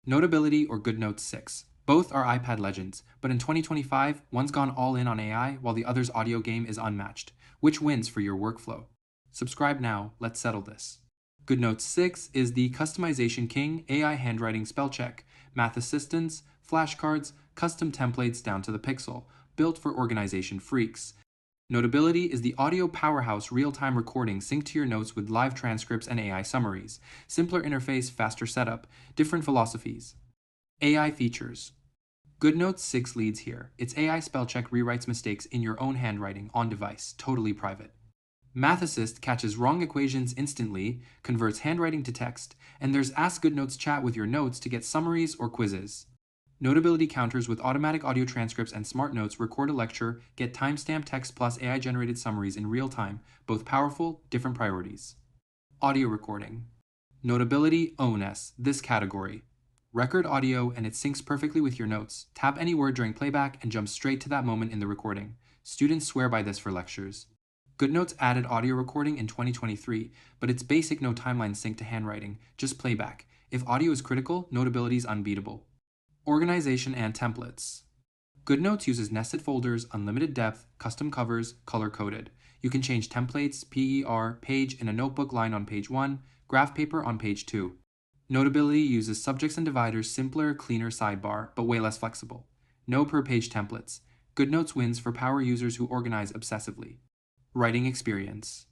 Notability or GoodNotes 6. Both are iPad legends, but in 2025, one's gone all in on AI while the other's audio game is unmatched. Which wins for your workflow? Subscribe now, let's settle this. GoodNotes 6 is the customization king, AI handwriting spell check, math assistance, flashcards, custom templates down to the pixel, built for organization freaks. Notability is the audio powerhouse real-time recording synced to your notes with live transcripts and AI summaries. Simpler interface, faster setup, different philosophies. AI features. GoodNotes 6 leads here. Its AI spell check rewrites mistakes in your own handwriting on device, totally private. Math Assist catches wrong equations instantly, converts handwriting to text, and there's Ask GoodNotes chat with your notes to get summaries or quizzes. Notability counters with automatic audio transcripts and smart notes record a lecture, get timestamp text plus AI-generated summaries in real time, both powerful, different priorities. Audio recording. Notability owns this category. Record audio and it syncs perfectly with your notes. Tap any word during playback and jump straight to that moment in the recording. Students swear by this for lectures. GoodNotes added audio recording in 2023, but it's basic no timeline sync to handwriting, just playback. If audio is critical, Notability is unbeatable. Organization and templates. GoodNotes uses nested folders, unlimited depth, custom covers, color-coded. You can change templates, PER, page in a notebook line on page 1, graph paper on page 2. Notability uses subjects and dividers, simpler, cleaner sidebar, but way less flexible. No per-page templates. GoodNotes wins for power users who organize obsessively. Writing experience.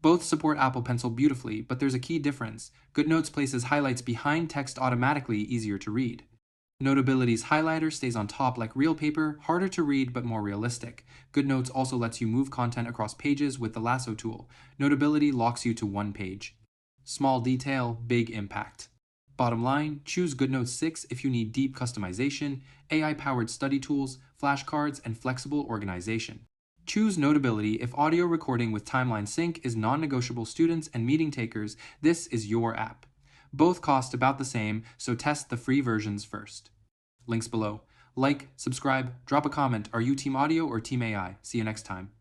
Both support Apple Pencil beautifully, but there's a key difference. GoodNotes places highlights behind text automatically, easier to read. Notability's highlighter stays on top like real paper, harder to read but more realistic. GoodNotes also lets you move content across pages with the lasso tool. Notability locks you to one page. Small detail, big impact. Bottom line, choose GoodNotes 6 if you need deep customization, AI-powered study tools, flashcards, and flexible organization. Choose Notability if audio recording with timeline sync is non-negotiable. Students and meeting takers, this is your app. Both cost about the same, so test the free versions first. Links below. Like, subscribe, drop a comment. Are you Team Audio or Team AI? See you next time.